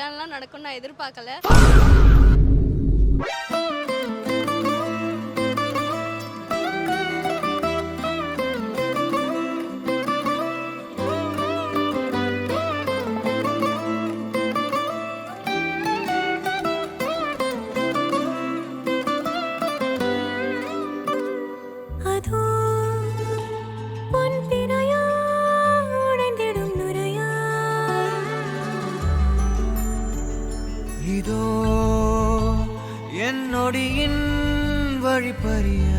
கல்யாணம்லாம் நடக்கும்னு நான் எதிர்பார்க்கல. இதோ என்னொடியின் வழிப்பறிய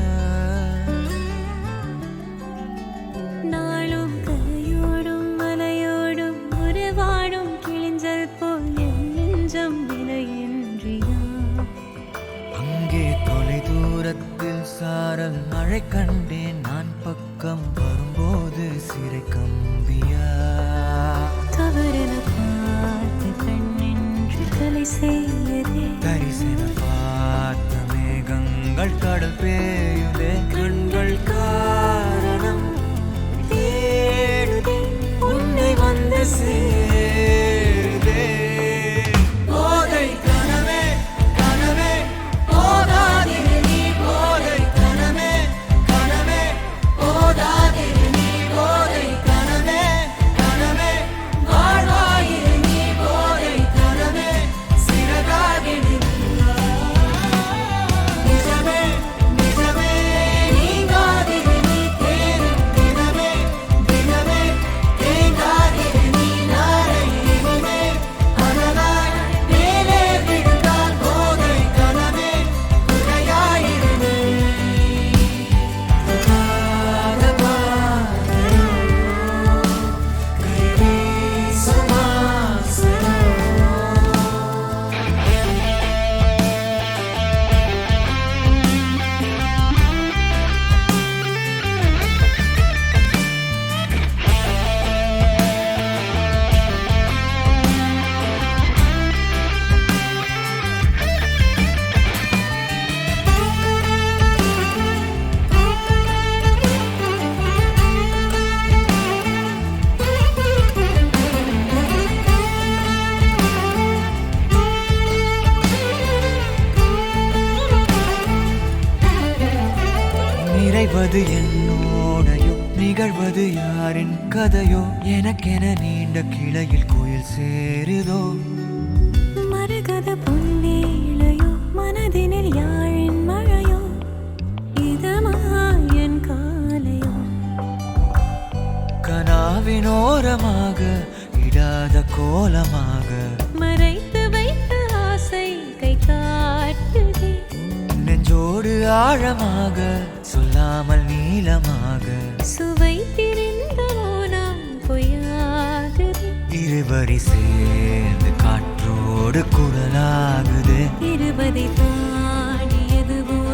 நாளும் கரையோடும் மலையோடும் உறவாடும் கிழிஞ்சல் போல் நெஞ்சம் விலையின்றியா. அங்கே தொலை தூரத்தில் சாரல் மழை கண்டேன் நான் பக்கம் வரும்போது சிறை கம்பியா. தவறென பார்த்து கண்ணின்று கலை செய்யதே தரிசன பார்த்த மேகங்கள் கடல் பேயுதே. கண்கள் காரணம் தேடுதே உன்னை வந்து சேருதே. போதை கனவே கனவே போதாதிரு நீ போதை கனவே கனவே போதாதிரு நீ போதை கனவே கனவே வாழ்வாயிரு நீ போதை கனவே சிறகாகிடு நிஜமே நிஜமே நீங்காதிரு நீ தேரும் தினமே தினமே தேங்காதிரு நீ நாளை இனிமே அனலாய் மேலே விழுந்தால் போதை கனவே குறையாயிரு நீ. நிறைவது என்னோடையோ நிகழ்வது யாரின் கதையோ எனக்கென நீண்ட கிளையில் கோயில் சேருதோ. மரகத பொன்வேளையோ மனதினில் யாழின் மழையோ இதமாயன் காலையோ. கனாவினோரமாக இடாத கோலமாக மறைத்து வைத்த ஆசை கை காட்டுதே. நெஞ்சோடு ஆழமாக சொல்லாமல் நீளமாக சுவை திரிந்த மோனம் பொய்யாகுது. இருவரி சேர்ந்து காற்றோடு குரலாகுது. இருபதை தாண்டி எதுவும்